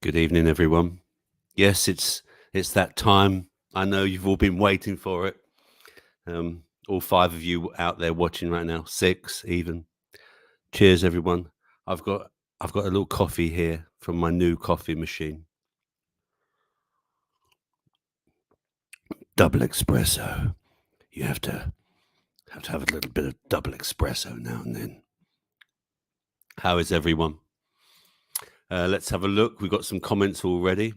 Good evening, everyone. Yes, it's that time. I know you've all been waiting for it. All 5 of you out there watching right now, 6 even. Cheers, everyone. I've got a little coffee here from my new coffee machine. Double espresso. You have to have a little bit of double espresso now and then. How is everyone? Let's have a look. We've got some comments already.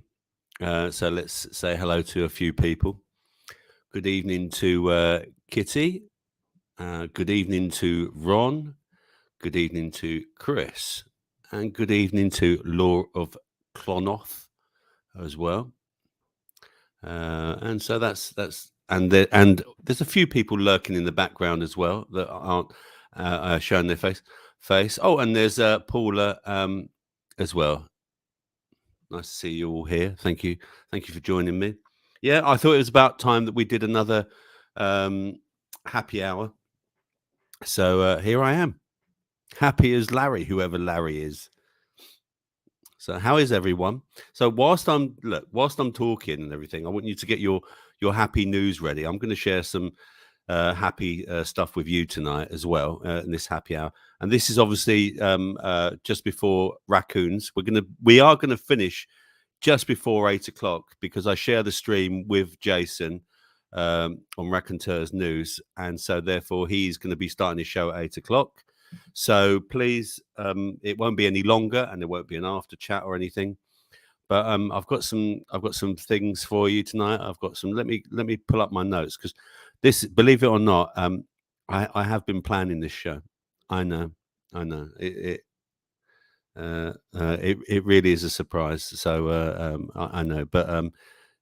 So let's say hello to a few people. Good evening to Kitty. Good evening to Ron. Good evening to Chris. And good evening to Law of Clonoth as well. And so that's and there's a few people lurking in the background as well that aren't showing their face. Oh, and there's Paula as well. Nice to see you all here. Thank you for joining me. Yeah, I thought it was about time that we did another happy hour. So here I am. Happy as Larry, whoever Larry is. So how is everyone? So whilst I'm talking and everything, I want you to get your happy news ready. I'm going to share some happy stuff with you tonight as well in this happy hour. And this is obviously just before raccoons. We are gonna finish just before 8 o'clock because I share the stream with Jason on Raconteurs News, and so therefore he's going to be starting his show at 8 o'clock. So please, it won't be any longer, and there won't be an after chat or anything. But I've got some things for you tonight. I've got some. Let me pull up my notes because this, believe it or not, I have been planning this show. I know. It really is a surprise. So I know, but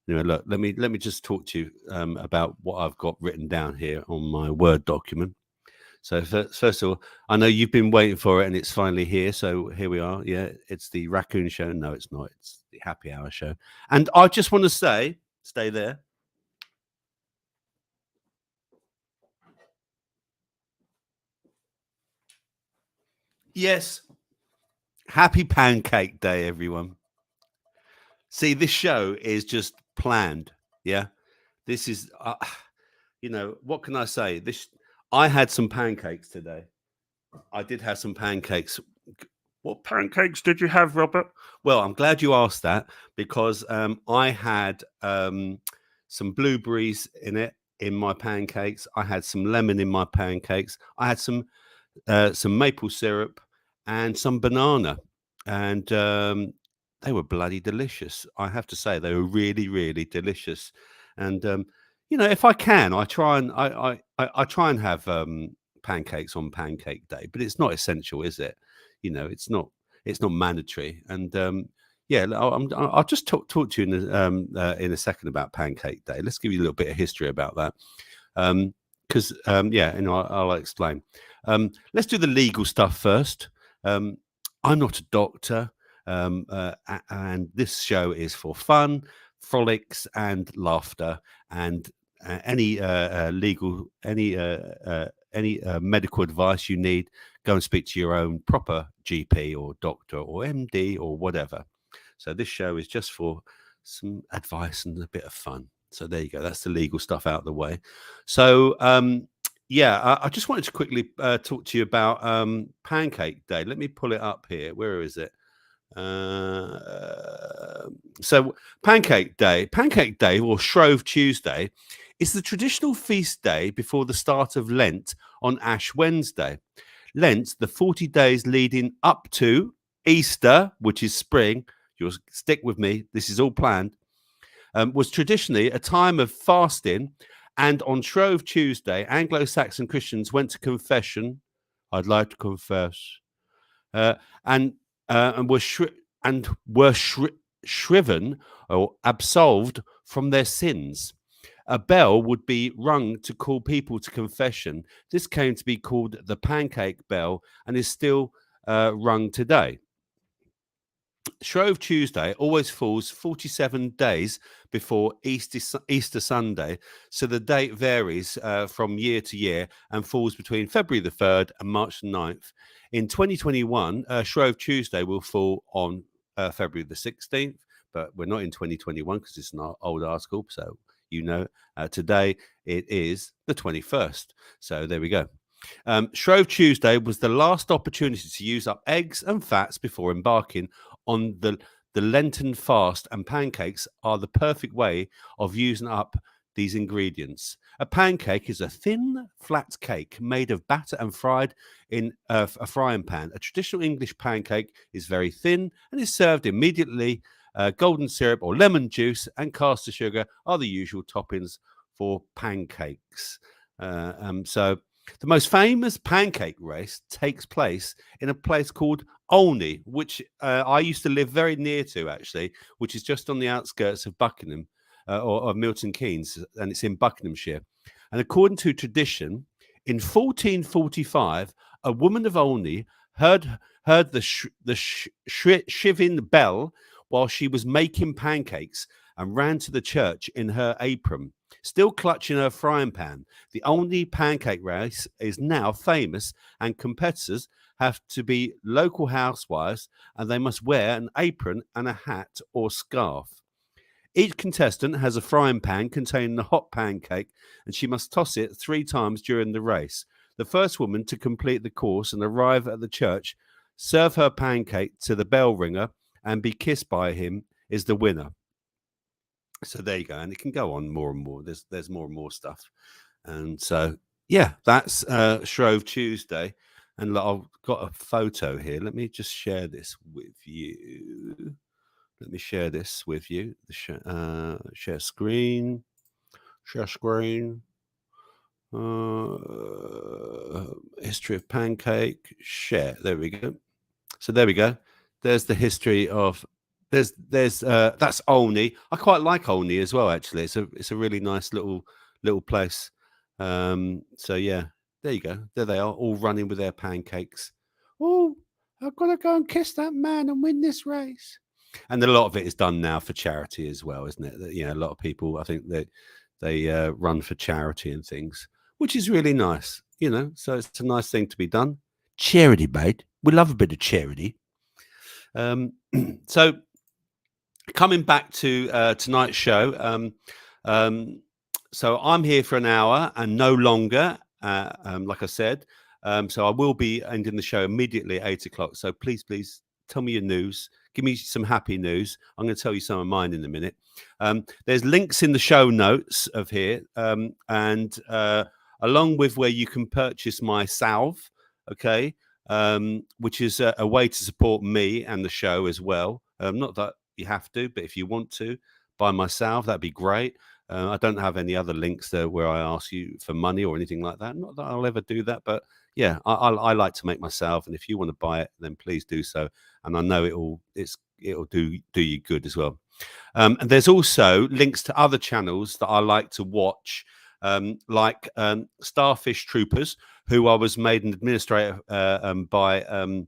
look, let me just talk to you about what I've got written down here on my Word document. So first of all, I know you've been waiting for it, and it's finally here. So here we are. Yeah, it's the Raccoon Show. No, it's not. It's the Happy Hour Show. And I just want to say, stay there. Yes, Happy Pancake Day, everyone. See, this show is just planned. Yeah, this is. What can I say? I had some pancakes today. I did have some pancakes. What pancakes did you have, Robert? Well, I'm glad you asked that because I had some blueberries in my pancakes. I had some lemon in my pancakes. I had some maple syrup and some banana, and they were bloody delicious. I have to say they were really, really delicious. And if I can, I try and have pancakes on Pancake Day, but it's not essential, is it? It's not mandatory. And I'll just talk to you in a second about Pancake Day. Let's give you a little bit of history about that. Because I'll explain. Let's do the legal stuff first. I'm not a doctor, and this show is for fun, frolics, and laughter. And any medical advice you need, go and speak to your own proper GP or doctor or MD or whatever. So this show is just for some advice and a bit of fun. So there you go. That's the legal stuff out of the way. So I just wanted to quickly talk to you about Pancake Day. Let me pull it up here. Where is it? So Pancake Day or Shrove Tuesday is the traditional feast day before the start of Lent on Ash Wednesday. Lent, the 40 days leading up to Easter, which is spring. You'll stick with me. This is all planned. Was traditionally a time of fasting, and on Shrove Tuesday, Anglo-Saxon Christians went to confession. I'd like to confess, and were shriven or absolved from their sins. A bell would be rung to call people to confession. This came to be called the Pancake Bell and is still rung today. Shrove Tuesday always falls 47 days before Easter Sunday, so the date varies from year to year and falls between February the 3rd and March the 9th. In 2021, Shrove Tuesday will fall on February the 16th, but we're not in 2021 because it's an old article, so today it is the 21st. So there we go. Shrove Tuesday was the last opportunity to use up eggs and fats before embarking on the Lenten fast, and pancakes are the perfect way of using up these ingredients. A pancake is a thin, flat cake made of batter and fried in a frying pan. A traditional English pancake is very thin and is served immediately. Golden syrup or lemon juice and caster sugar are the usual toppings for pancakes. So the most famous pancake race takes place in a place called Olney, which I used to live very near to, actually, which is just on the outskirts of Buckingham or of Milton Keynes, and it's in Buckinghamshire. And according to tradition, in 1445, a woman of Olney heard the shiving bell while she was making pancakes and ran to the church in her apron. Still clutching her frying pan, the only pancake race is now famous, and competitors have to be local housewives, and they must wear an apron and a hat or scarf. Each contestant has a frying pan containing the hot pancake, and she must toss it 3 times during the race. The first woman to complete the course and arrive at the church, serve her pancake to the bell ringer, and be kissed by him is the winner. So there you go, and it can go on more and more. There's more and more stuff, and so yeah, that's Shrove Tuesday, and I've got a photo here. Let me just share this with you. Let me share this with you. Share screen. Share screen. History of pancake. Share. There we go. So there we go. There's the history of. There's that's Olney. I quite like Olney as well. Actually, it's a really nice little place. So yeah, there you go. There they are, all running with their pancakes. Oh, I've got to go and kiss that man and win this race. And a lot of it is done now for charity as well, isn't it? You know, a lot of people, I think that they run for charity and things, which is really nice. You know, so it's a nice thing to be done. Charity, mate. We love a bit of charity. So coming back to tonight's show, so I'm here for an hour and no longer, like I said. So I will be ending the show immediately at 8 o'clock. So please tell me your news. Give me some happy news. I'm going to tell you some of mine in a minute. There's links in the show notes of here, and along with where you can purchase my salve, okay, which is a way to support me and the show as well. Not that you have to, but if you want to buy my salve, that'd be great. I don't have any other links there where I ask you for money or anything like that. Not that I'll ever do that, but yeah, I like to make myself, and if you want to buy it, then please do so. And I know it'll do you good as well. And there's also links to other channels that I like to watch, like Starfish Troopers, who I was made an administrator by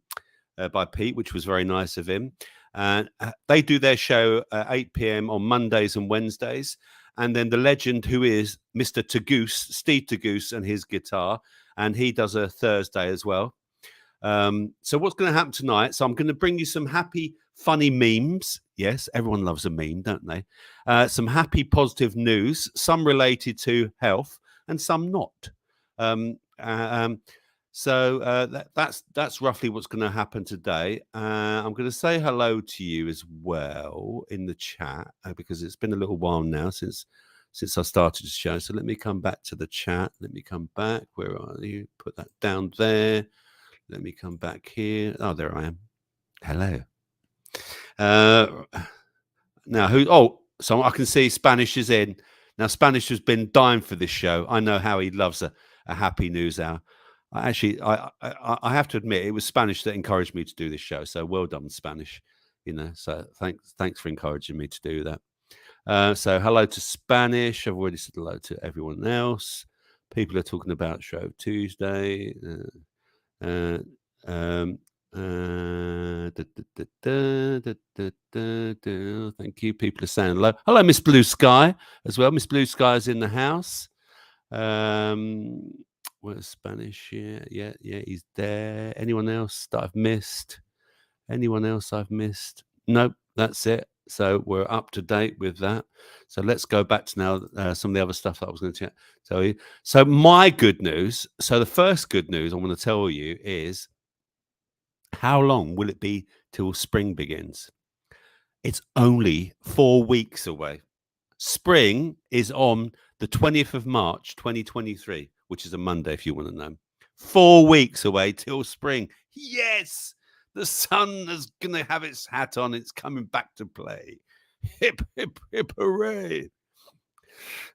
Pete, which was very nice of him. And they do their show at 8 p.m. on Mondays and Wednesdays. And then the legend, who is Mr. Tagoose, Steve Tagoose, and his guitar, and he does a Thursday as well. So what's going to happen tonight? So I'm going to bring you some happy, funny memes. Yes, everyone loves a meme, don't they? Some happy, positive news, some related to health and some not. So that's roughly what's going to happen today. I'm going to say hello to you as well in the chat, because it's been a little while now since I started the show. So let me come back to the chat. Let me come back. Where are you? Put that down there. Let me come back here. Oh, there I am. Hello. Now who? Oh, so I can see Spanish is in. Now Spanish has been dying for this show. I know how he loves a happy news hour. I have to admit, it was Spanish that encouraged me to do this show. So well done, Spanish. You know, so thanks for encouraging me to do that. So hello to Spanish. I've already said hello to everyone else. People are talking about Show Tuesday. Thank you. People are saying hello. Hello, Miss Blue Sky as well. Miss Blue Sky is in the house. Where's Spanish here? Yeah, he's there. Anyone else that I've missed? Anyone else I've missed? Nope, that's it. So we're up to date with that. So let's go back to now some of the other stuff that I was going to tell you. So my good news. So the first good news I want to tell you is, how long will it be till spring begins? It's only 4 weeks away. Spring is on the 20th of March, 2023, which is a Monday, if you want to know. 4 weeks away till spring. Yes, the sun is going to have its hat on. It's coming back to play. Hip, hip, hip, hooray.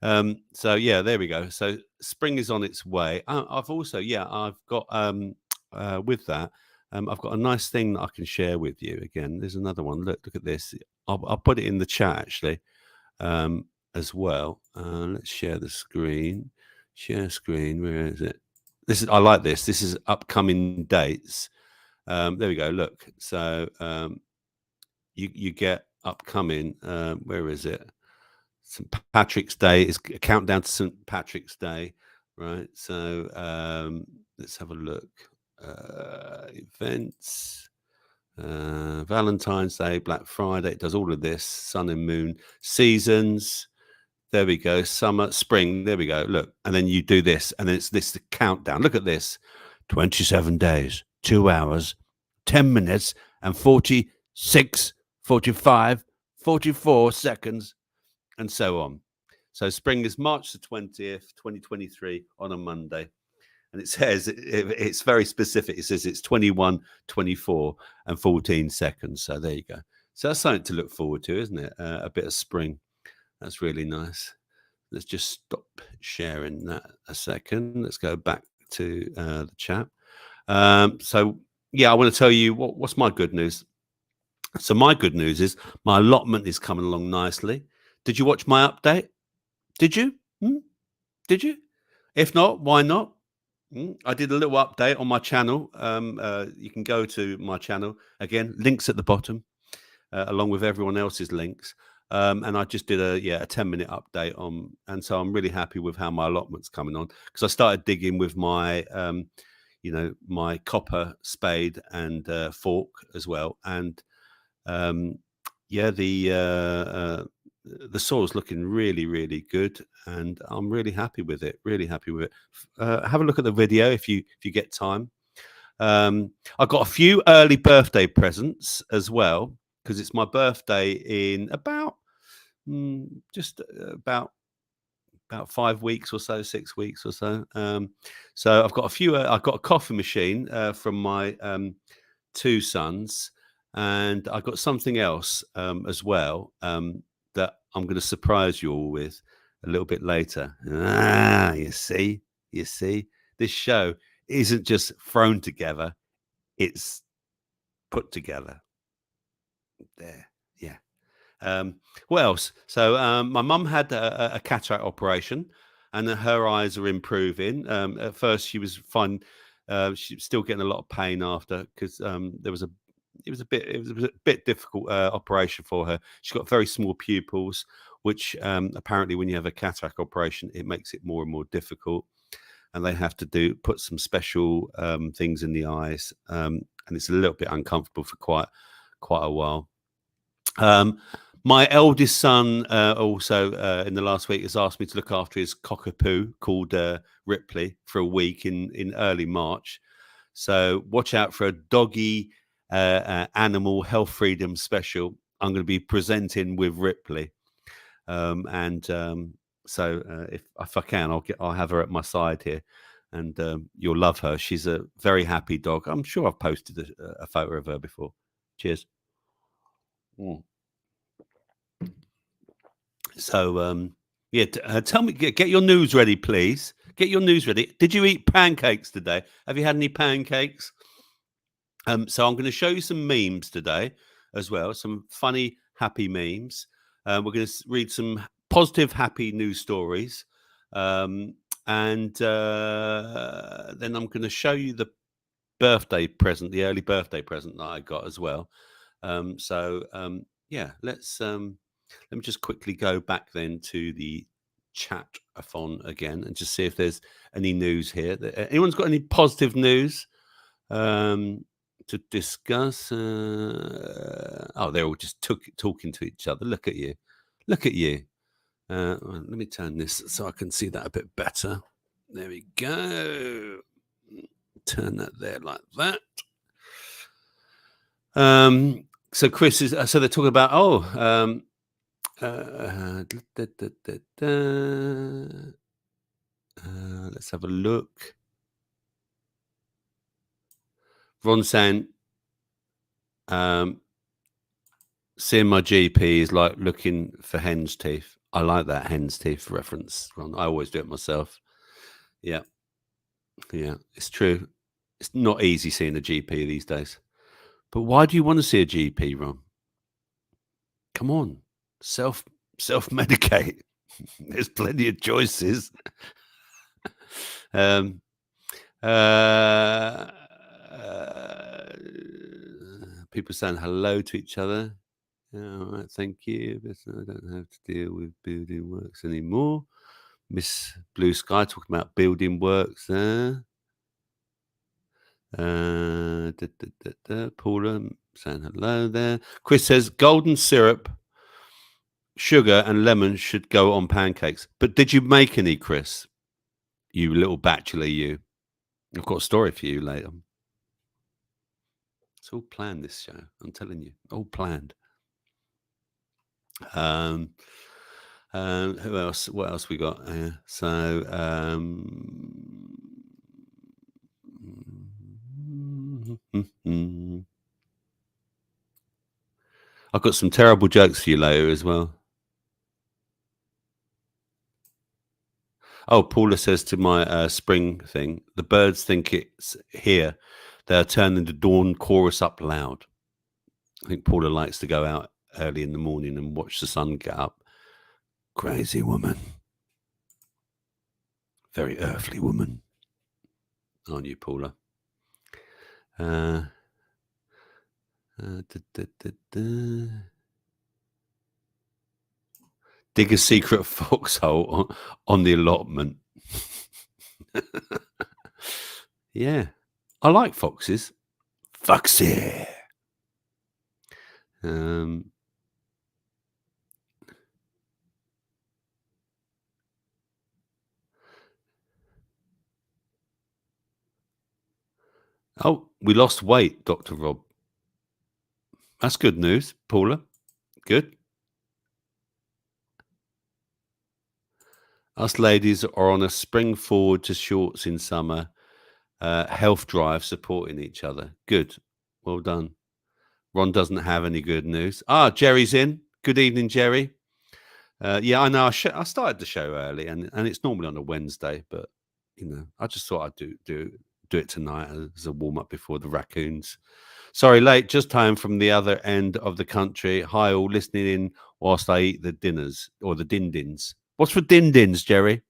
So, yeah, there we go. So spring is on its way. I've also, I've got, with that, I've got a nice thing that I can share with you. Again, there's another one. Look at this. I'll put it in the chat, actually. As well. Let's share the screen. Share screen. Where is it? I like this. This is upcoming dates. There we go. Look. So you get upcoming. Where is it? St. Patrick's Day is a countdown to St. Patrick's Day, right? So let's have a look. Events, Valentine's Day, Black Friday. It does all of this. Sun and Moon, seasons. There we go. Summer, spring. There we go. Look, and then you do this, and then it's this the countdown. Look at this: 27 days, 2 hours, 10 minutes, and 46, 45, 44 seconds, and so on. So spring is March the 20th, 2023, on a Monday. And it says, it's very specific. It says it's 21, 24, and 14 seconds. So there you go. So that's something to look forward to, isn't it? A bit of spring. That's really nice. Let's just stop sharing that a second. Let's go back to the chat. So, yeah, I want to tell you what's my good news. So my good news is my allotment is coming along nicely. Did you watch my update? Did you? Did you? If not, why not? I did a little update on my channel. You can go to my channel. Again, links at the bottom, along with everyone else's links. And I just did a 10-minute update on, and so I'm really happy with how my allotment's coming on, because I started digging with my, my copper spade and fork as well. And the soil's looking really, really good, and I'm really happy with it. Really happy with it. Have a look at the video if you get time. I've got a few early birthday presents as well, because it's my birthday in about about 5 weeks or so, 6 weeks or so. So I've got a few. I've got a coffee machine from my 2 sons, and I've got something else as well that I'm going to surprise you all with a little bit later. You see, this show isn't just thrown together; it's put together. There, yeah. What else? So my mum had a cataract operation, and her eyes are improving. At first, she was fine. She was still getting a lot of pain after, because it was a bit difficult operation for her. She's got very small pupils, which apparently when you have a cataract operation, it makes it more and more difficult. And they have to put some special things in the eyes, and it's a little bit uncomfortable for quite a while. My eldest son also in the last week has asked me to look after his cockapoo called Ripley for a week in early March. So watch out for a doggy animal health freedom special. I'm going to be presenting with Ripley, so if I can, I'll have her at my side here, and you'll love her. She's a very happy dog. I'm sure I've posted a photo of her before. Cheers. So tell me, get your news ready, please. Get your news ready. Did you eat pancakes today? Have you had any pancakes? So I'm going to show you some memes today as well, some funny, happy memes. We're going to read some positive, happy news stories. And then I'm going to show you the birthday present, the early birthday present that I got as well. Let me just quickly go back then to the chat-a-thon again and just see if there's any news here. Anyone's got any positive news to discuss? They're all just talking to each other. Look at you. Look at you. Let me turn this so I can see that a bit better. There we go. Turn that there like that. So Chris is. So they're talking about. Let's have a look. Ron saying, seeing my GP is like looking for hen's teeth. I like that hen's teeth reference, Ron. I always do it myself. Yeah, it's true. It's not easy seeing a GP these days. But why do you want to see a GP, Ron? Come on, self-medicate. There's plenty of choices. People saying hello to each other. All right, thank you. But I don't have to deal with building works anymore. Miss Blue Sky talking about building works there. Paula saying hello there. Chris says golden syrup, sugar, and lemon should go on pancakes. But did you make any, Chris? You little bachelor, you. I've got a story for you later. It's all planned, this show. I'm telling you, all planned. Who else? What else we got here? So, I've got some terrible jokes for you later as well. Oh, Paula says to my spring thing, the birds think it's here. They're turning the dawn chorus up loud. I think Paula likes to go out early in the morning and watch the sun get up. Crazy woman. Very earthly woman. Aren't you, Paula? Dig a secret foxhole on the allotment. Yeah. I like foxes. Foxy. Oh, we lost weight, Dr. Rob. That's good news, Paula. Good. Us ladies are on a spring forward to shorts in summer. Health drive, supporting each other. Good. Well done. Ron doesn't have any good news. Jerry's in. Good evening, Jerry. Yeah, I know. I started the show early, and it's normally on a Wednesday, but I just thought I'd do it tonight as a warm up before the raccoons. Sorry, late. Just home from the other end of the country. Hi, all listening in whilst I eat the dinners or the din-dins. What's for din-dins, Jerry?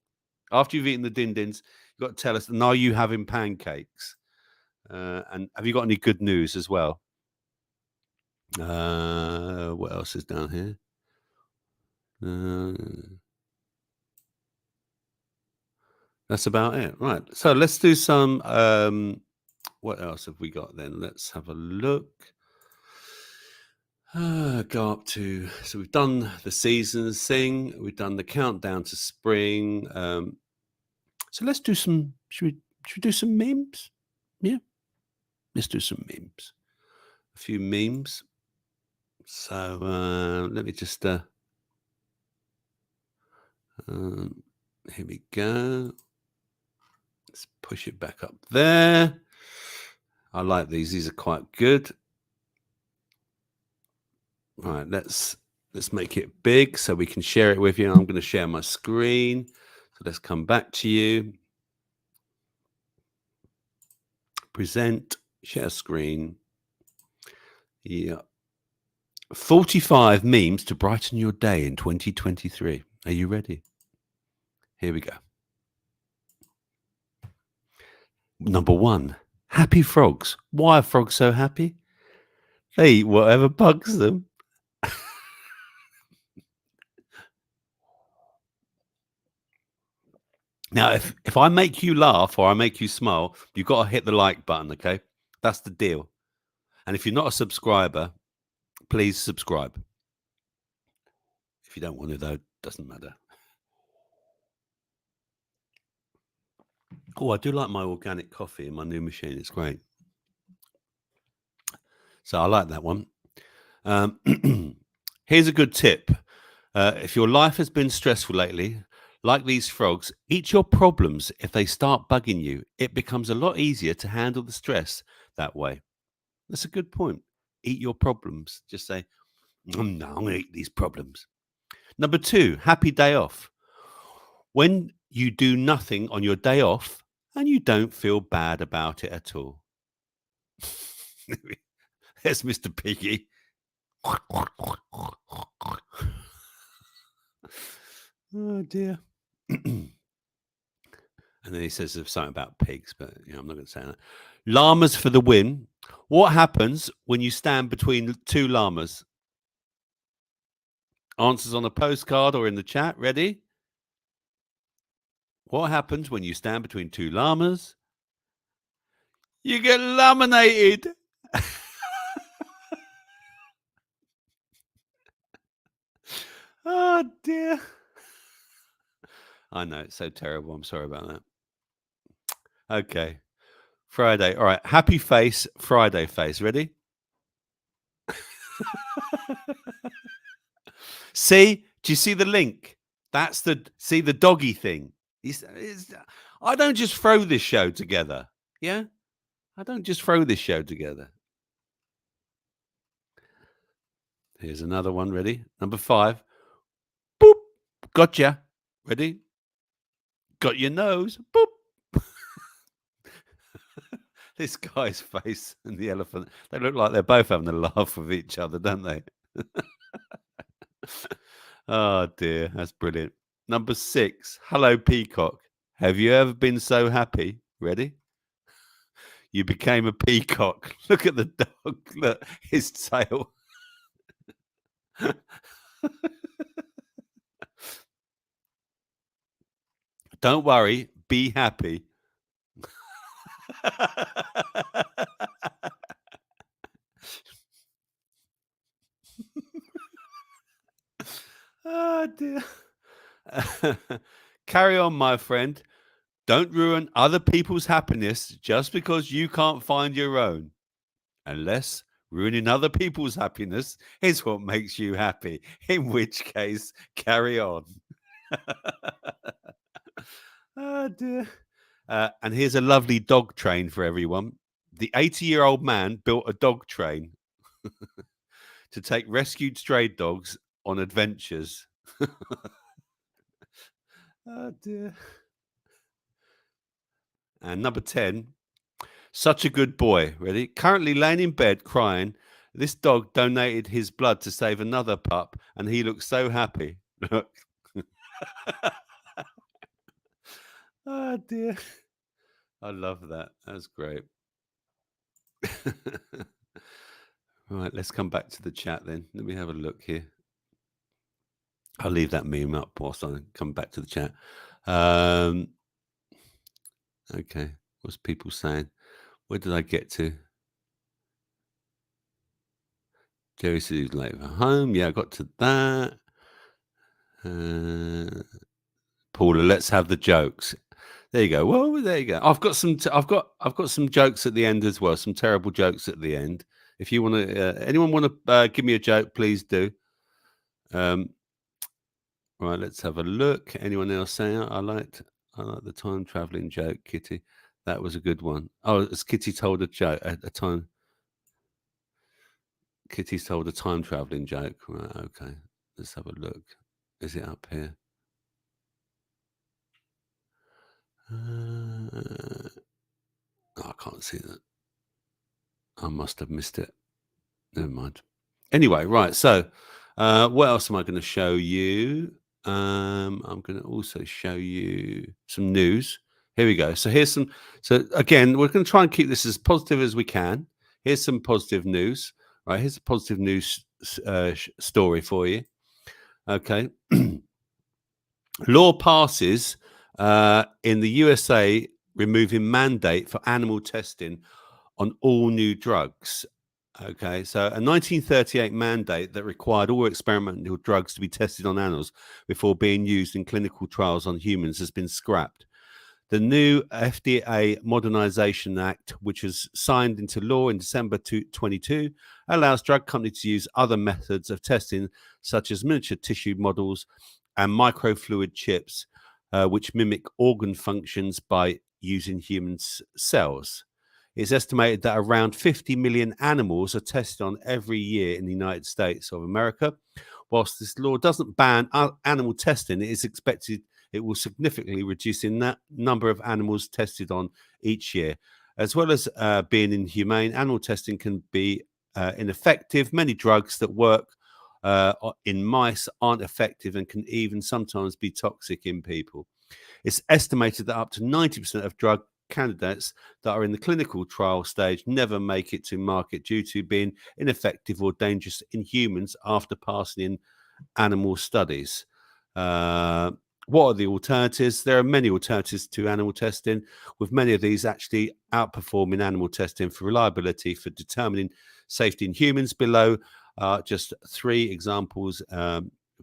After you've eaten the din-dins, you've got to tell us. And are you having pancakes? And have you got any good news as well? What else is down here? That's about it. Right. So let's do some. What else have we got then? Let's have a look. Go up to. So we've done the seasons thing. We've done the countdown to spring. So let's do some. Should we do some memes? Yeah. Let's do some memes. A few memes. So let me just. Here we go. Let's push it back up there. I like these. These are quite good. All right, let's make it big so we can share it with you. I'm going to share my screen. So let's come back to you. Present, share screen. Yeah. 45 memes to brighten your day in 2023. Are you ready? Here we go. Number 1, happy frogs. Why are frogs so happy? They eat whatever bugs them. Now, if I make you laugh or I make you smile, you've got to hit the like button, okay? That's the deal. And if you're not a subscriber, please subscribe. If you don't want to, though, doesn't matter. Oh, I do like my organic coffee in my new machine. It's great. So I like that one. Here's a good tip. If your life has been stressful lately, like these frogs, eat your problems. If they start bugging you, it becomes a lot easier to handle the stress that way. That's a good point. Eat your problems. Just say, no, I'm going to eat these problems. Number 2, happy day off. When you do nothing on your day off and you don't feel bad about it at all. There's Mr. Piggy. Oh, dear. And then he says something about pigs, but I'm not going to say that. Llamas for the win. What happens when you stand between 2 llamas? Answers on a postcard or in the chat. Ready? What happens when you stand between two llamas? You get laminated. Oh, dear. I know, it's so terrible. I'm sorry about that. Okay. Friday. All right. Happy face, Friday face. Ready? See? Do you see the link? That's the doggy thing. I don't just throw this show together. Yeah? I don't just throw this show together. Here's another one. Ready? Number 5. Boop. Gotcha. Ready? Got your nose. Boop. This guy's face and the elephant, they look like they're both having a laugh with each other, don't they? Oh, dear. That's brilliant. Number 6. Hello, peacock. Have you ever been so happy? Ready? You became a peacock. Look at the dog. Look, his tail. Don't worry. Be happy. Oh, dear. Carry on, my friend. Don't ruin other people's happiness just because you can't find your own. Unless ruining other people's happiness is what makes you happy, in which case, carry on. Oh, dear. And here's a lovely dog train for everyone. The 80-year-old man built a dog train to take rescued stray dogs on adventures. Oh, dear. And number 10, such a good boy. Ready? Currently laying in bed crying. This dog donated his blood to save another pup, and he looks so happy. Look. Oh, dear. I love that. That's great. Right, let's come back to the chat then. Let me have a look here. I'll leave that meme up whilst I come back to the chat. Okay, what's people saying? Where did I get to? Jerry says he's late for home. Yeah, I got to that. Paula, let's have the jokes. There you go. Well, there you go. I've got some. I've got some jokes at the end as well. Some terrible jokes at the end. If you want to, anyone want to give me a joke, please do. Right, let's have a look. Anyone else saying I like the time traveling joke, Kitty? That was a good one. Oh, as Kitty told a joke at a time. Kitty's told a time traveling joke. Right, okay. Let's have a look. Is it up here? Oh, I can't see that. I must have missed it. Never mind. Anyway, right. So, what else am I going to show you? I'm going to also show you some news. Here we go. So here's some. So again, we're going to try and keep this as positive as we can. Here's some positive news. Right. Here's a positive news story for you. Okay. Law passes in the USA removing mandate for animal testing on all new drugs. Okay, so a 1938 mandate that required all experimental drugs to be tested on animals before being used in clinical trials on humans has been scrapped. The new FDA Modernization Act, which was signed into law in December 2022, allows drug companies to use other methods of testing, such as miniature tissue models and microfluid chips, which mimic organ functions by using human cells. It's estimated that around 50 million animals are tested on every year in the United States of America. Whilst this law doesn't ban animal testing, it is expected it will significantly reduce the number of animals tested on each year. As well as being inhumane, animal testing can be ineffective. Many drugs that work in mice aren't effective and can even sometimes be toxic in people. It's estimated that up to 90% of drug candidates that are in the clinical trial stage never make it to market due to being ineffective or dangerous in humans after passing animal studies. What are the alternatives? There are many alternatives to animal testing, with many of these actually outperforming animal testing for reliability for determining safety in humans. Below just 3 examples,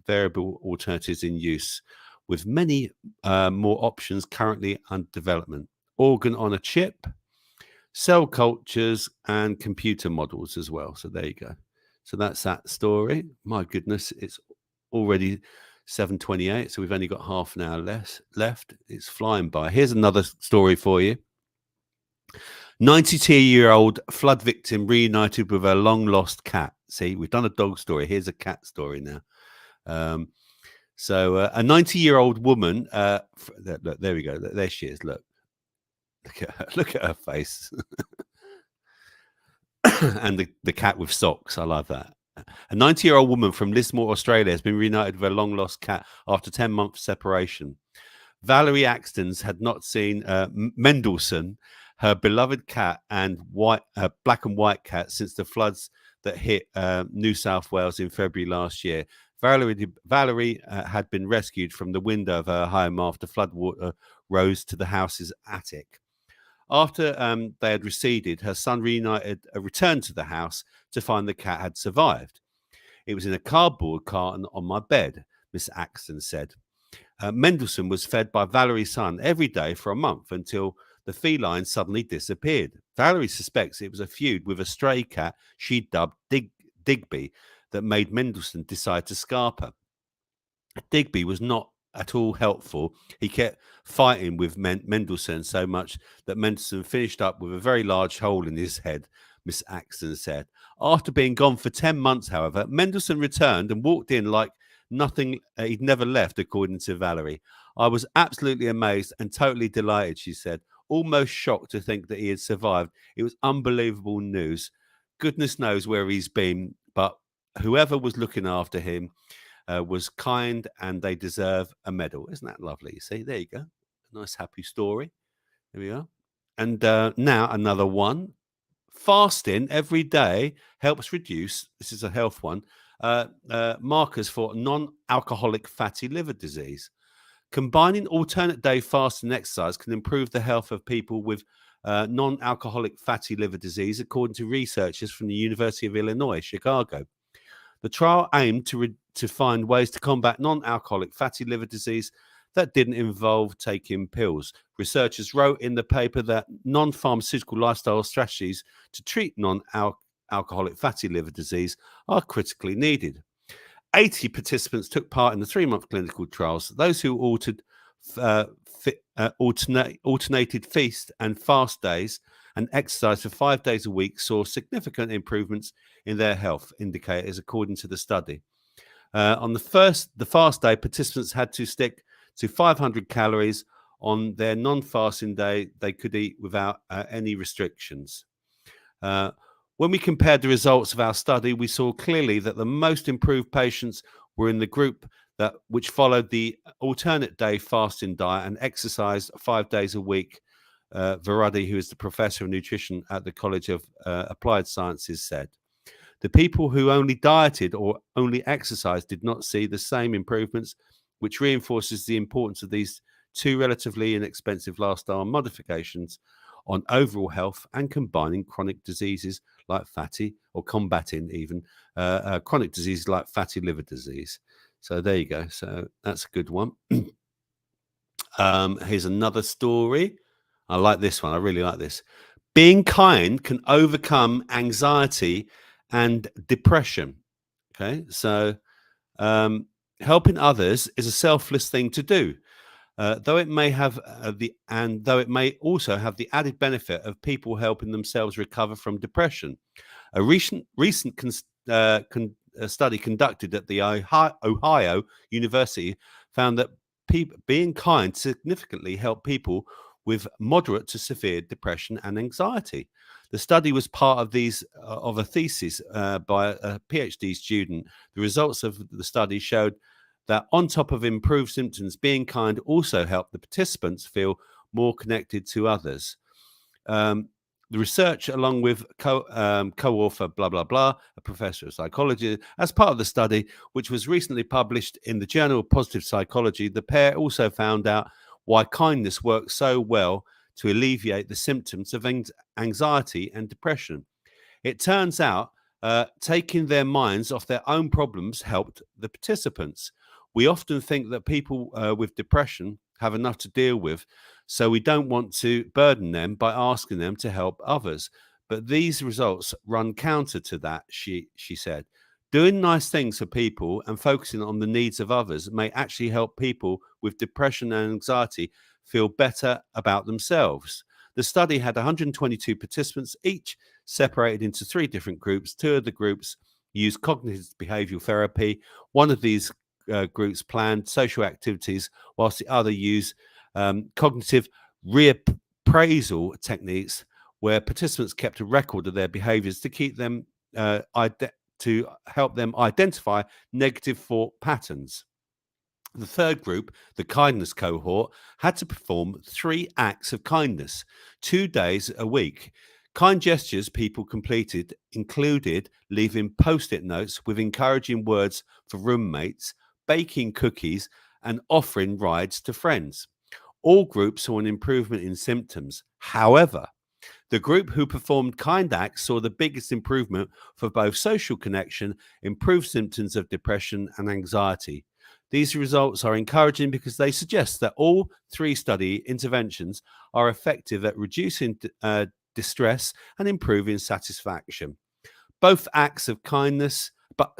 variable alternatives in use, with many more options currently under development. Organ on a chip, cell cultures, and computer models as well. So there you go. So that's that story. My goodness, it's already 7:28, so we've only got half an hour left. It's flying by. Here's another story for you. 92-year-old flood victim reunited with her long-lost cat. See, we've done a dog story. Here's a cat story now. So a 90-year-old woman, look, there we go. There she is. Look at her face. And the cat with socks. I love that. A 90-year-old woman from Lismore, Australia, has been reunited with a long-lost cat after 10-month separation. Valerie Axtons had not seen Mendelssohn, her beloved cat and black and white cat, since the floods that hit New South Wales in February last year. Valerie had been rescued from the window of her home after floodwater rose to the house's attic. After they had receded, her son returned to the house to find the cat had survived. It was in a cardboard carton on my bed, Miss Axton said. Mendelssohn was fed by Valerie's son every day for a month until the feline suddenly disappeared. Valerie suspects it was a feud with a stray cat she dubbed Digby that made Mendelssohn decide to scarp her. Digby was not at all helpful. He kept fighting with Mendelssohn so much that Mendelssohn finished up with a very large hole in his head, Miss Axton said. After being gone for 10 months, however, Mendelssohn returned and walked in like nothing he'd never left, according to Valerie. I was absolutely amazed and totally delighted, she said, almost shocked to think that he had survived. It was unbelievable news. Goodness knows where he's been, but whoever was looking after him was kind, and they deserve a medal. Isn't that lovely? You see, there you go. A nice, happy story. There we are. And now another one. Fasting every day helps reduce, this is a health one, markers for non-alcoholic fatty liver disease. Combining alternate day fasting and exercise can improve the health of people with non-alcoholic fatty liver disease, according to researchers from the University of Illinois, Chicago. The trial aimed to find ways to combat non-alcoholic fatty liver disease that didn't involve taking pills. Researchers wrote in the paper that non-pharmaceutical lifestyle strategies to treat non-alcoholic fatty liver disease are critically needed. 80 participants took part in the 3-month clinical trials. Those who alternated feast and fast days and exercise for 5 days a week saw significant improvements in their health indicators, according to the study. On the fast day, participants had to stick to 500 calories. On their non-fasting day, they could eat without any restrictions. When we compared the results of our study, we saw clearly that the most improved patients were in the group which followed the alternate day fasting diet and exercised 5 days a week. Varadi, who is the professor of nutrition at the College of Applied Sciences, said. The people who only dieted or only exercised did not see the same improvements, which reinforces the importance of these two relatively inexpensive lifestyle modifications on overall health and combating chronic diseases like chronic diseases like fatty liver disease. So there you go. So that's a good one. Here's another story. I like this one. I really like this. Being kind can overcome anxiety and depression. Okay, so helping others is a selfless thing to do, though it may also have the added benefit of people helping themselves recover from depression. A recent study conducted at the Ohio University found that being kind significantly helped people with moderate to severe depression and anxiety. The study was part of a thesis by a PhD student. The results of the study showed that on top of improved symptoms, being kind also helped the participants feel more connected to others. The The research, along with co-author, blah, blah, blah, a professor of psychology, as part of the study, which was recently published in the Journal of Positive Psychology, the pair also found out why kindness works so well to alleviate the symptoms of anxiety and depression. It turns out taking their minds off their own problems helped the participants. We often think that people with depression have enough to deal with, so we don't want to burden them by asking them to help others. But these results run counter to that, she said. Doing nice things for people and focusing on the needs of others may actually help people with depression and anxiety feel better about themselves. The study had 122 participants, each separated into 3 different groups. 2 of the groups used cognitive behavioral therapy. One of these groups planned social activities, whilst the other used cognitive reappraisal techniques, where participants kept a record of their behaviors to keep them to help them identify negative thought patterns. The third group, the kindness cohort, had to perform 3 acts of kindness, 2 days a week. Kind gestures people completed included leaving post-it notes with encouraging words for roommates, baking cookies, and offering rides to friends. All groups saw an improvement in symptoms. However, the group who performed kind acts saw the biggest improvement for both social connection, improved symptoms of depression and anxiety. These results are encouraging because they suggest that all 3 study interventions are effective at reducing distress and improving satisfaction. Both acts of kindness, but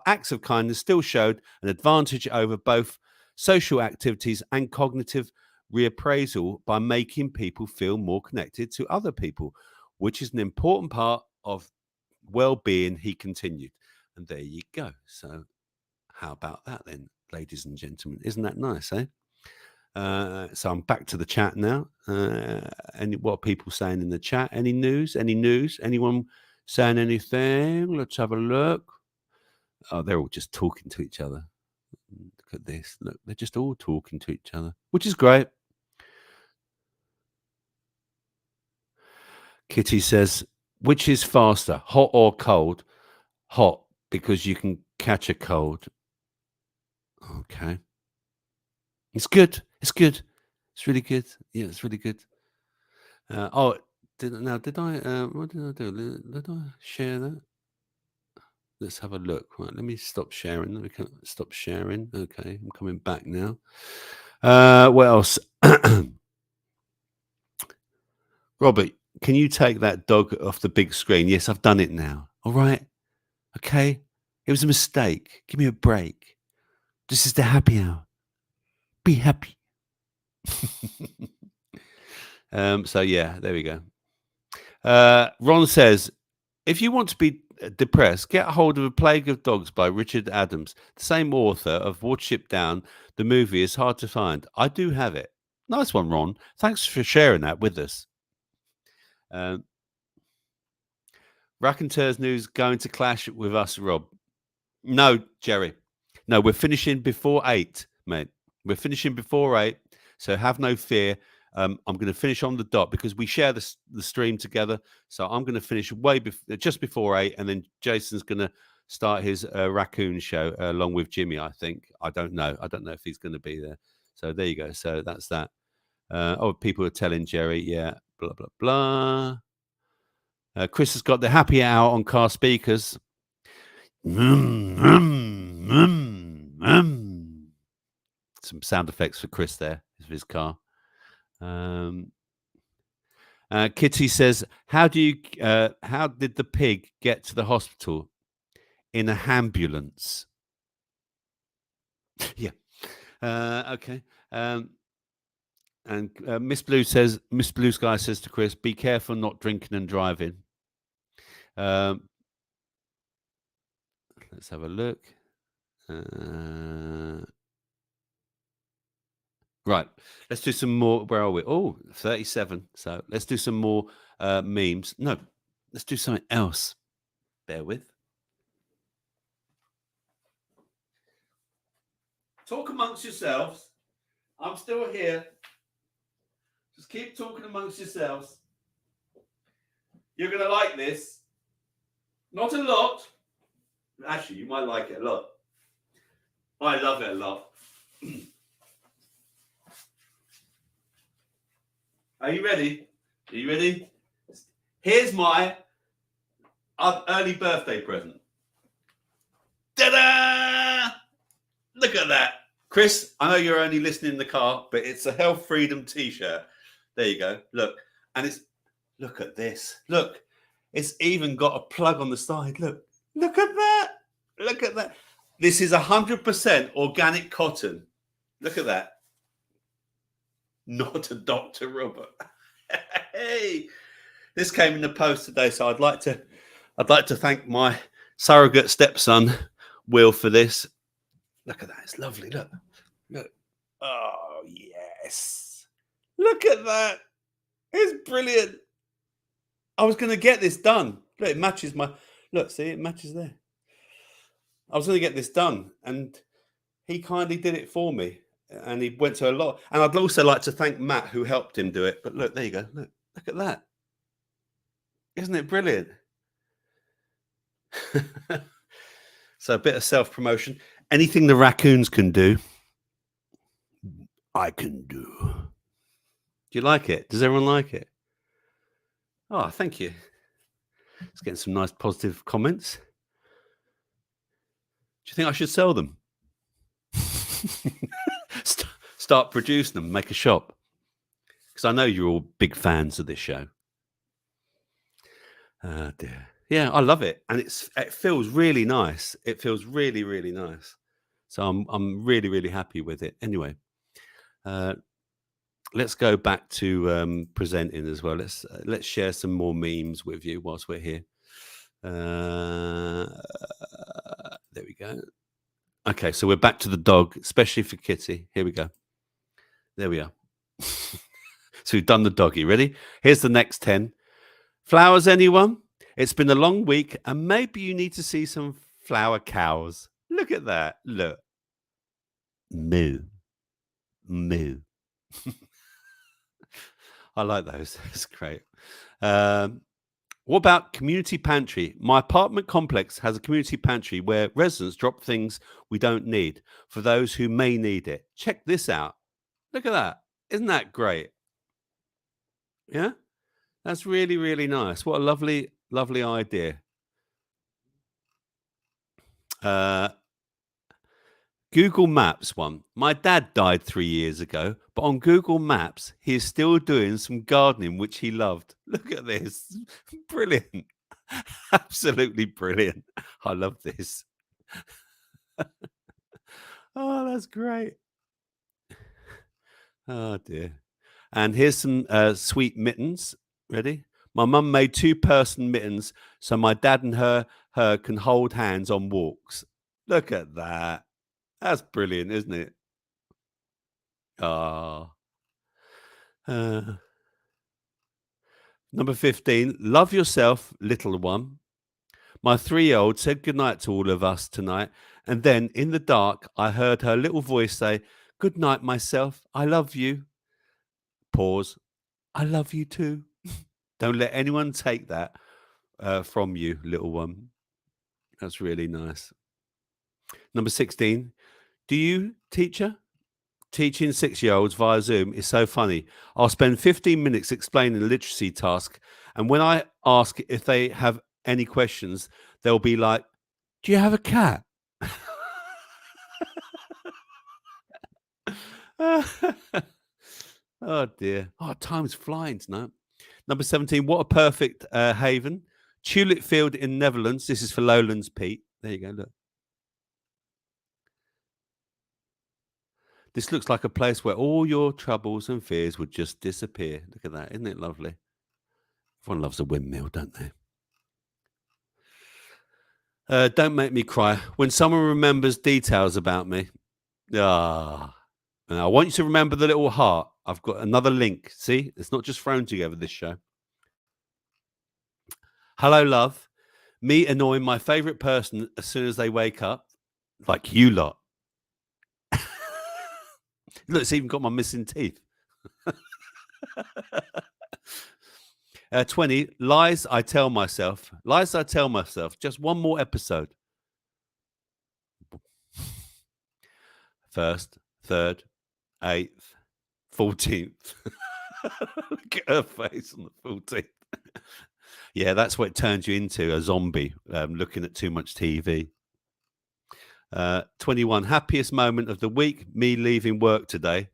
acts of kindness still showed an advantage over both social activities and cognitive reappraisal by making people feel more connected to other people, which is an important part of well-being, he continued. And there you go. So how about that then, ladies and gentlemen? Isn't that nice, eh? So I'm back to the chat now. What are people saying in the chat? Any news? Anyone saying anything? Let's have a look. Oh, they're all just talking to each other. Look at this. Look, they're just all talking to each other, which is great. Kitty says, which is faster, hot or cold? Hot, because you can catch a cold. Okay. It's good. It's good. It's really good. Yeah, it's really good. Did I? What did I do? Did I share that? Let's have a look. Right, let me stop sharing. Let me stop sharing. Okay, I'm coming back now. What else? Robert, can you take that dog off the big screen? Yes, I've done it now. All right. Okay. It was a mistake. Give me a break. This is the happy hour. Be happy. So yeah, there we go. Ron says, if you want to be depressed, get a hold of A Plague of Dogs by Richard Adams, the same author of Watership Down. The movie is hard to find. I do have it. Nice one, Ron. Thanks for sharing that with us. Raconteurs News going to clash with us, Rob. No, Jerry. No, we're finishing before 8, mate. We're finishing before 8, so have no fear. I'm going to finish on the dot because we share the stream together. So I'm going to finish just before 8, and then Jason's going to start his raccoon show along with Jimmy, I think. I don't know. I don't know if he's going to be there. So there you go. So that's that. People are telling Jerry, yeah, blah, blah, blah. Chris has got the happy hour on car speakers. Some sound effects for Chris there of his car. Kitty says, how did the pig get to the hospital? In a ambulance. Yeah. Okay. And Miss Blue Sky says to Chris, be careful not drinking and driving. Let's have a look. Right. Let's do some more. Where are we? Oh, 37. So let's do some more memes. No, let's do something else. Bear with. Talk amongst yourselves. I'm still here. Just keep talking amongst yourselves. You're going to like this. Not a lot. Actually, you might like it a lot. I love it a lot. Are you ready? Are you ready? Here's my early birthday present. Ta-da! Look at that. Chris, I know you're only listening in the car, but it's a Health Freedom t-shirt. There you go. Look. And it's, look at this. Look. It's even got a plug on the side. Look. Look at that. Look at that. This is 100% organic cotton. Look at that. Not a Dr. Robert. Hey. This came in the post today, so I'd like to thank my surrogate stepson, Will, for this. Look at that. It's lovely. Look. Look. Oh, yes. Look at that. It's brilliant. I was going to get this done. Look, it matches my... Look, see, it matches there. I was going to get this done, and he kindly did it for me. And he went to a lot. And I'd also like to thank Matt, who helped him do it. But look, there you go. Look at that. Isn't it brilliant? So a bit of self-promotion. Anything the raccoons can do, I can do. Do you like it? Does everyone like it? Oh, thank you. It's getting some nice positive comments. Do you think I should sell them? Start producing them, make a shop. Because I know you're all big fans of this show. Oh dear. Yeah, I love it. And it feels really nice. It feels really, really nice. So I'm really, really happy with it. Anyway, let's go back to presenting as well. Let's share some more memes with you whilst we're here. There we go. Okay, so we're back to the dog, especially for Kitty. Here we go. There we are. So we've done the doggy. Ready? Here's the next 10. Flowers, anyone? It's been a long week, and maybe you need to see some flower cows. Look at that. Look. Moo. Moo. I like those. That's great. What about community pantry? My apartment complex has a community pantry where residents drop things we don't need for those who may need it. Check this out. Look at that. Isn't that great? Yeah? That's really, really nice. What a lovely, lovely idea. Google Maps one. My dad died 3 years ago, but on Google Maps, he is still doing some gardening, which he loved. Look at this. Brilliant. Absolutely brilliant. I love this. Oh, that's great. Oh, dear. And here's some sweet mittens. Ready? My mum made 2-person mittens so my dad and her can hold hands on walks. Look at that. That's brilliant, isn't it? Ah. Number 15. Love yourself, little one. My 3-year-old said goodnight to all of us tonight, and then in the dark, I heard her little voice say, "Good night, myself. I love you." Pause. I love you too. Don't let anyone take that from you, little one. That's really nice. Number 16. Do you, teacher? Teaching 6-year-olds via Zoom is so funny. I'll spend 15 minutes explaining the literacy task, and when I ask if they have any questions, they'll be like, "Do you have a cat?" Oh dear. Oh, time's flying tonight. Number 17. What a perfect haven. Tulip field in Netherlands. This is for Lowlands Pete. There you go. Look. This looks like a place where all your troubles and fears would just disappear. Look at that. Isn't it lovely? Everyone loves a windmill, don't they? Don't make me cry. When someone remembers details about me. Ah. And I want you to remember the little heart. I've got another link. See? It's not just thrown together, this show. Hello, love. Me annoying my favorite person as soon as they wake up. Like you lot. Look, it's even got my missing teeth. 20, lies I tell myself. Lies I tell myself. Just one more episode. First, third, 8th, 14th. Look at her face on the 14th. Yeah, that's what it turns you into, a zombie, looking at too much TV. 21, happiest moment of the week, me leaving work today.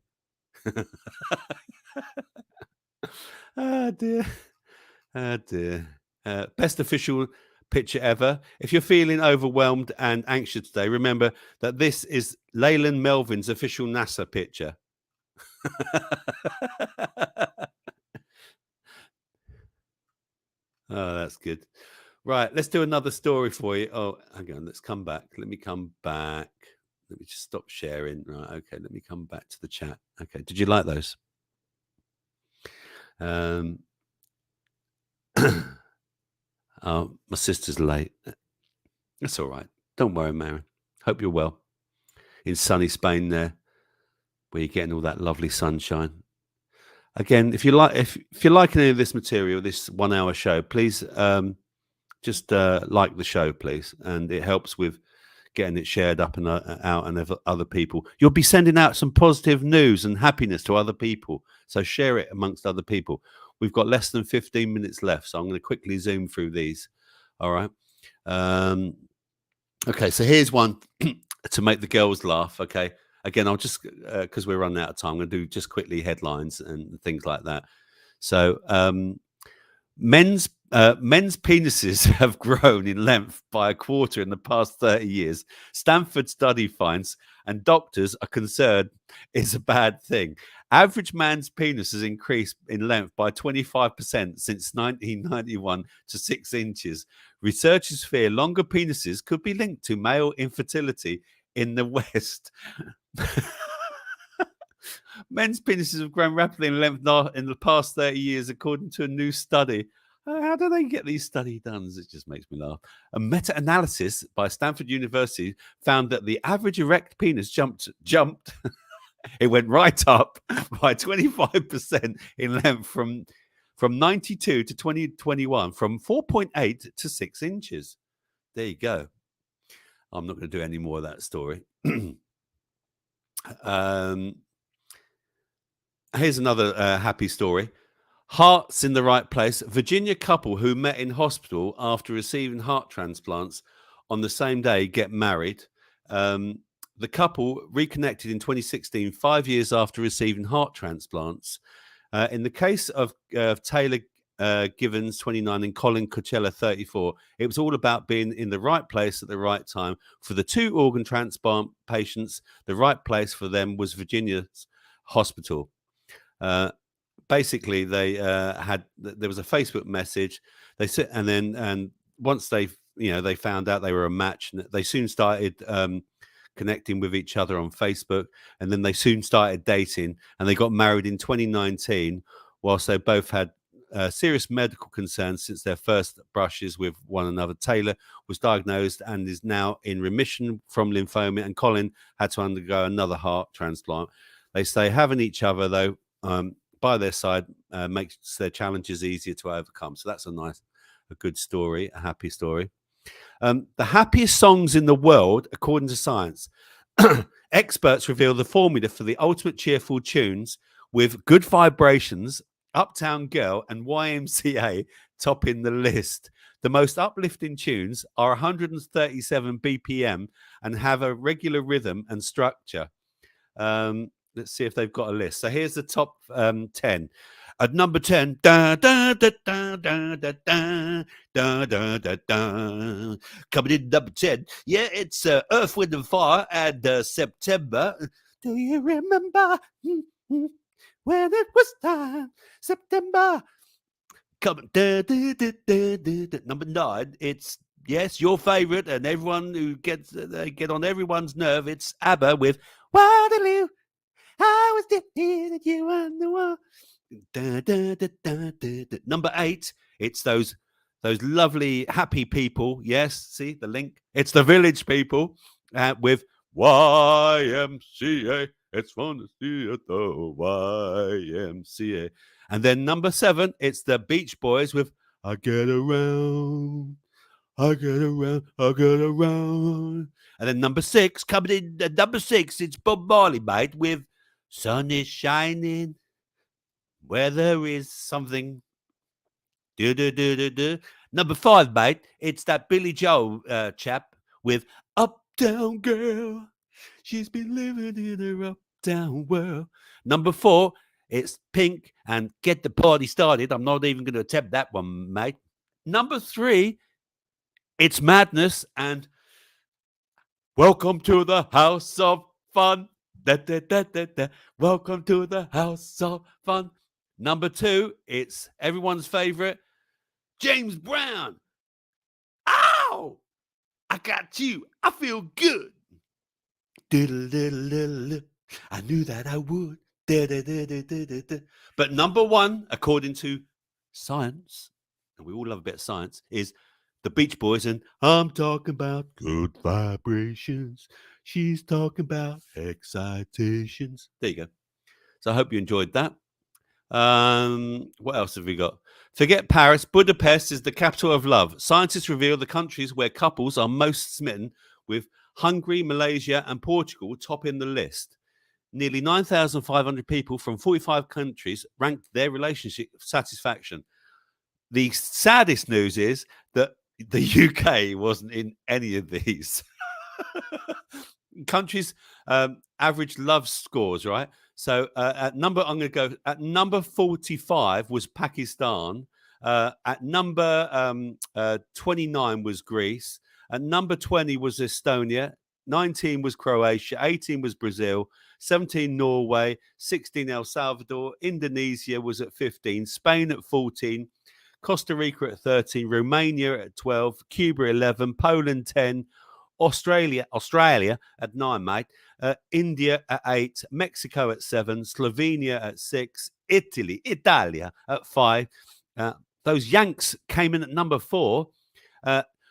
Oh, dear. Oh, dear. Best official picture ever. If you're feeling overwhelmed and anxious today, remember that this is Leyland Melvin's official NASA picture. Oh, that's good. Right, let's do another story for you. Oh, hang on, let's come back. Let me come back. Let me just stop sharing. Right, okay, let me come back to the chat. Okay, did you like those? Oh, my sister's late. That's all right. Don't worry, Mary. Hope you're well. In sunny Spain there, where you're getting all that lovely sunshine. Again, if you're liking any of this material, this 1 hour show, please just like the show, please. And it helps with getting it shared up and out and other people. You'll be sending out some positive news and happiness to other people. So share it amongst other people. We've got less than 15 minutes left, so I'm going to quickly zoom through these. All right. Okay, so here's one to make the girls laugh. Okay. Again, I'll just, because we're running out of time, I'm going to do just quickly headlines and things like that. So men's penises have grown in length by a quarter in the past 30 years. Stanford study finds, and doctors are concerned it's a bad thing. Average man's penis has increased in length by 25% since 1991 to 6 inches. Researchers fear longer penises could be linked to male infertility in the West. Men's penises have grown rapidly in length in the past 30 years, according to a new study. How do they get these studies done? It just makes me laugh. A meta-analysis by Stanford University found that the average erect penis jumped. It went right up by 25% in length from 92 to 2021, from 4.8 to 6 inches. There you go. I'm not going to do any more of that story. Here's another happy story. Heart's in the right place. Virginia couple who met in hospital after receiving heart transplants on the same day get married. The couple reconnected in 2016, 5 years after receiving heart transplants. In the case of Taylor Givens, 29, and Colin Coachella, 34, it was all about being in the right place at the right time. For the 2 organ transplant patients, the right place for them was Virginia's hospital. Basically, they there was a Facebook message. They said, and once they found out they were a match, they soon started connecting with each other on Facebook, and then they soon started dating, and they got married in 2019. Whilst they both had serious medical concerns since their first brushes with one another. Taylor was diagnosed and is now in remission from lymphoma, and Colin had to undergo another heart transplant. They say having each other, though, by their side makes their challenges easier to overcome. So that's a good story, a happy story. The happiest songs in the world, according to science. Experts reveal the formula for the ultimate cheerful tunes, with Good Vibrations, Uptown Girl, and YMCA topping the list. The most uplifting tunes are 137 BPM and have a regular rhythm and structure. Let's see if they've got a list. So here's the top 10. At number 10, da da da da da da da da da da da. Coming in number 10, yeah, it's Earth, Wind and Fire and September. Do you remember when it was time? September. Coming number 9, it's yes, your favorite, and everyone who gets get on everyone's nerve. It's ABBA with Waterloo. I was there that you were the one. Da, da, da, da, da, da. Number 8, it's those lovely happy people. Yes, see the link. It's the Village People with YMCA. It's fun to see at the YMCA. And then number 7, it's the Beach Boys with I Get Around, I Get Around, I Get Around. And then number 6, coming in at number 6, it's Bob Marley, mate, with Sun is Shining, where there is something. Do. Number 5, mate, it's that Billy Joel chap with Uptown Girl. She's been living in her uptown world. Number 4, it's Pink and Get the Party Started. I'm not even going to attempt that one, mate. Number 3, it's Madness and Welcome to the House of Fun. Da, da, da, da, da. Welcome to the House of Fun. Number 2, it's everyone's favorite, James Brown. Ow! I got you. I feel good. I knew that I would. But number 1, according to science, and we all love a bit of science, is the Beach Boys and I'm talking about good vibrations. She's talking about excitations. There you go. So I hope you enjoyed that. What else have we got? Forget Paris. Budapest is the capital of love. Scientists reveal the countries where couples are most smitten, with Hungary, Malaysia, and Portugal topping the list. Nearly 9,500 people from 45 countries ranked their relationship satisfaction. The saddest news is that the UK wasn't in any of these. Countries average love scores, right? So I'm going to go at number 45 was Pakistan. At number 29 was Greece. At number 20 was Estonia. 19 was Croatia. 18 was Brazil. 17 Norway. 16 El Salvador. Indonesia was at 15. Spain at 14. Costa Rica at 13. Romania at 12. Cuba 11. Poland 10. Australia at 9, mate. India at 8, Mexico at 7, Slovenia at 6, Italia at 5. Those Yanks came in at number 4.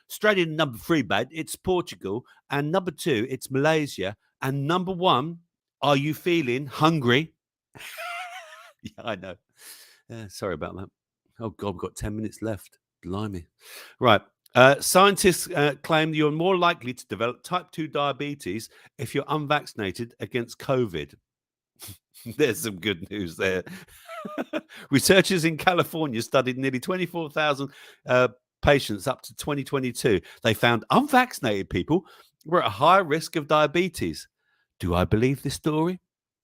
Straight in number 3, mate, it's Portugal. And number 2, it's Malaysia. And number 1, are you feeling hungry? Yeah, I know. Sorry about that. Oh, God, we've got 10 minutes left. Blimey. Right. Scientists claim you're more likely to develop type 2 diabetes if you're unvaccinated against COVID. There's some good news there. Researchers in California studied nearly 24,000 patients up to 2022. They found unvaccinated people were at a higher risk of diabetes. Do I believe this story?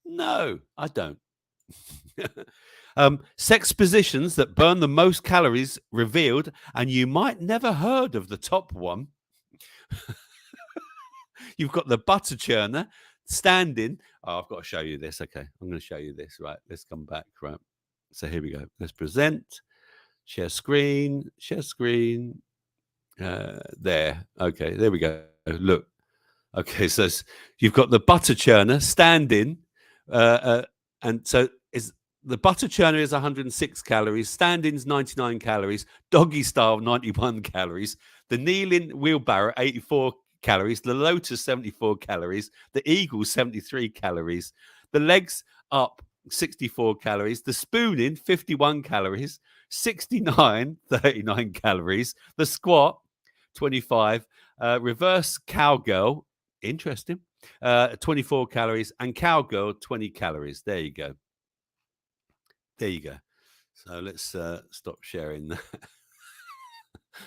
No, I don't. Sex positions that burn the most calories revealed, and you might never heard of the top one. You've got the butter churner standing. Oh, I've got to show you this. Okay, I'm going to show you this. Right, let's come back. Right, so here we go. Let's present, share screen. There. Okay, there we go. Look. Okay, so you've got the butter churner standing, and so is. The butter churner is 106 calories, standing's 99 calories, doggy style 91 calories, the kneeling wheelbarrow 84 calories, the lotus 74 calories, the eagle 73 calories, the legs up 64 calories, the spooning 51 calories, 39 calories, the squat 25, reverse cowgirl, interesting, 24 calories, and cowgirl 20 calories. There you go. There you go. So let's stop sharing that.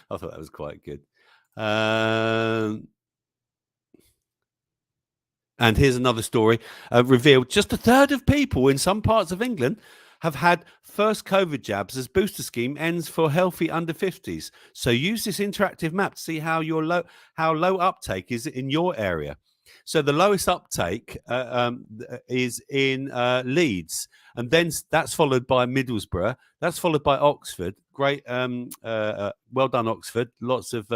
I thought that was quite good. And here's another story revealed. Just a third of people in some parts of England have had first COVID jabs as booster scheme ends for healthy under 50s. So use this interactive map to see how low uptake is in your area. So the lowest uptake is in Leeds, and then that's followed by Middlesbrough. That's followed by Oxford. Great, well done, Oxford. Lots of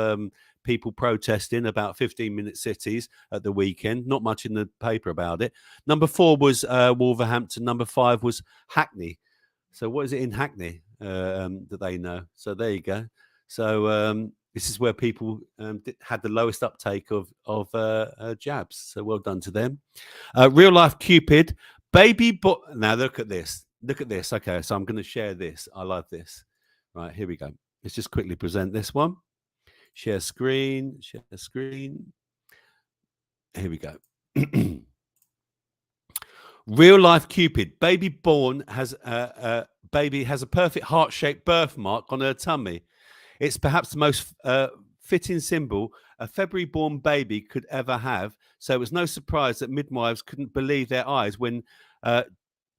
people protesting about 15-minute cities at the weekend. Not much in the paper about it. Number 4 was Wolverhampton. Number 5 was Hackney. So what is it in Hackney that they know? So there you go. So this is where people had the lowest uptake of jabs. So well done to them. Real life Cupid, baby boy. Now look at this. Look at this. Okay, so I'm going to share this. I love this. Right, here we go. Let's just quickly present this one. Share screen. Share screen. Here we go. Real life Cupid. Baby born has baby has a perfect heart-shaped birthmark on her tummy. It's perhaps the most fitting symbol a February-born baby could ever have. So it was no surprise that midwives couldn't believe their eyes when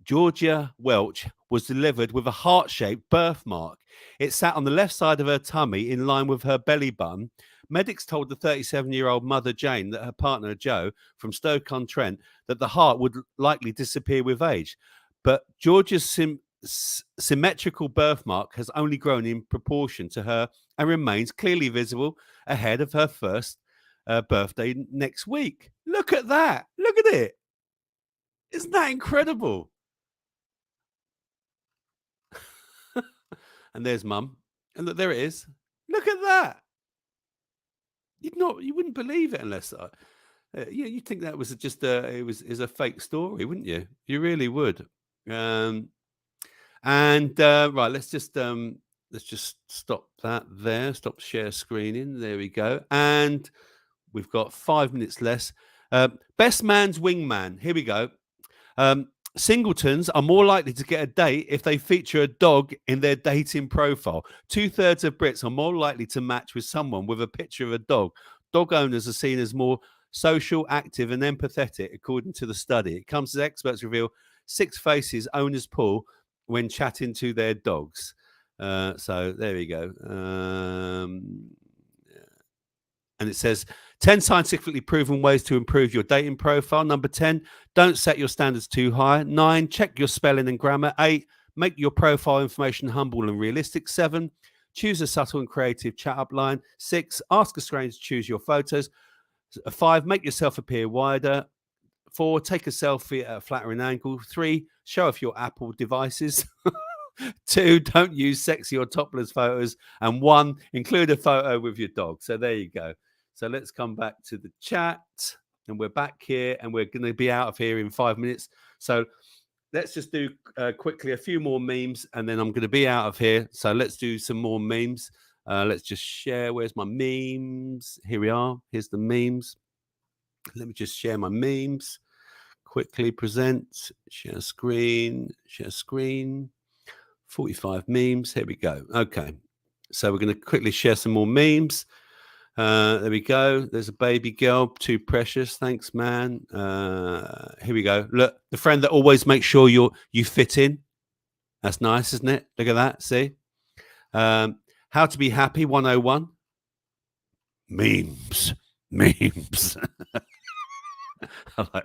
Georgia Welch was delivered with a heart-shaped birthmark. It sat on the left side of her tummy in line with her belly button. Medics told the 37-year-old mother Jane that her partner Joe from Stoke-on-Trent that the heart would likely disappear with age. But Georgia's symmetrical birthmark has only grown in proportion to her and remains clearly visible ahead of her first birthday next week. Look at that. Look at it. Isn't that incredible? And there's mum. And look, there it is. Look at that. You wouldn't believe it unless you'd think that was just is a fake story, wouldn't you? You really would. Right, let's just stop that there. Stop share screening. There we go. And we've got 5 minutes less. Best man's wingman. Here we go. Singletons are more likely to get a date if they feature a dog in their dating profile. 2/3 of Brits are more likely to match with someone with a picture of a dog. Dog owners are seen as more social, active, and empathetic, according to the study. It comes as experts reveal 6 faces owners pull when chatting to their dogs. So there we go. And it says 10 scientifically proven ways to improve your dating profile. Number 10, don't set your standards too high. 9, check your spelling and grammar. 8, make your profile information humble and realistic. 7, choose a subtle and creative chat up line. 6, ask a stranger to choose your photos. 5, make yourself appear wider. 4, take a selfie at a flattering angle. 3, show off your Apple devices. 2, don't use sexy or topless photos. And 1, include a photo with your dog. So there you go. So let's come back to the chat. And we're back here and we're going to be out of here in 5 minutes. So let's just do quickly a few more memes and then I'm going to be out of here. So let's do some more memes. Let's just share. Where's my memes? Here we are. Here's the memes. Let me just share my memes. Quickly present. Share screen. Share screen. 45 memes. Here we go. Okay. So we're going to quickly share some more memes. There we go. There's a baby girl. Too precious. Thanks, man. Here we go. Look, the friend that always makes sure you fit in. That's nice, isn't it? Look at that. See? How to be happy 101. Memes. Memes. I like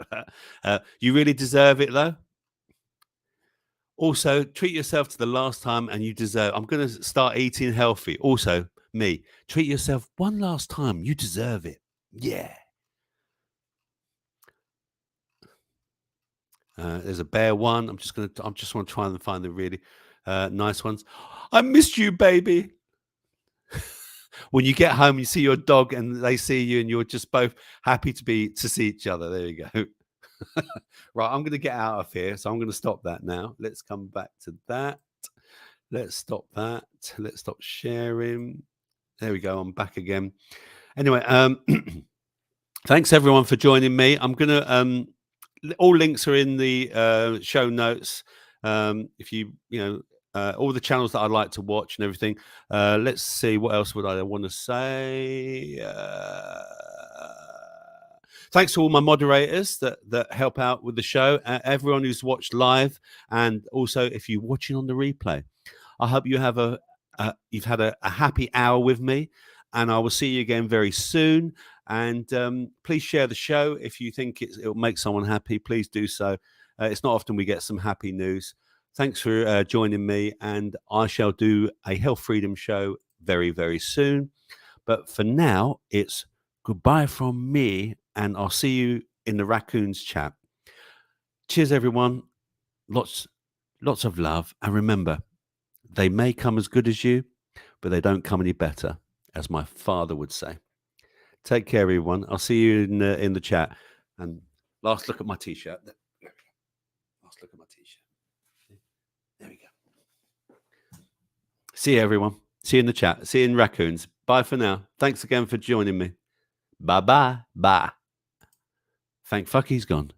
that. You really deserve it, though. Also, treat yourself to the last time and you deserve. I'm going to start eating healthy. Also, me. Treat yourself one last time. You deserve it. Yeah. There's a bear one. I just want to try and find the really nice ones. I missed you, baby. When you get home, you see your dog and they see you and you're just both happy to see each other. There you go. Right, I'm going to get out of here. So I'm going to stop that now. Let's come back to that. Let's stop that. Let's stop sharing. There we go. I'm back again. Anyway, thanks everyone for joining me. I'm going to, all links are in the show notes. If you all the channels that I'd like to watch and everything. Let's see, what else would I want to say? Thanks to all my moderators that help out with the show, everyone who's watched live, and also if you're watching on the replay. I hope you have you've had a happy hour with me, and I will see you again very soon. And please share the show if you think it'll make someone happy. Please do so. It's not often we get some happy news. Thanks for joining me, and I shall do a Health Freedom show very, very soon. But for now, it's goodbye from me, and I'll see you in the Raccoons chat. Cheers, everyone. Lots of love. And remember, they may come as good as you, but they don't come any better, as my father would say. Take care, everyone. I'll see you in the chat. And last look at my T-shirt. Last look at my T-shirt. See you, everyone. See you in the chat. See you in Raccoons. Bye for now. Thanks again for joining me. Bye-bye. Bye. Thank fuck he's gone.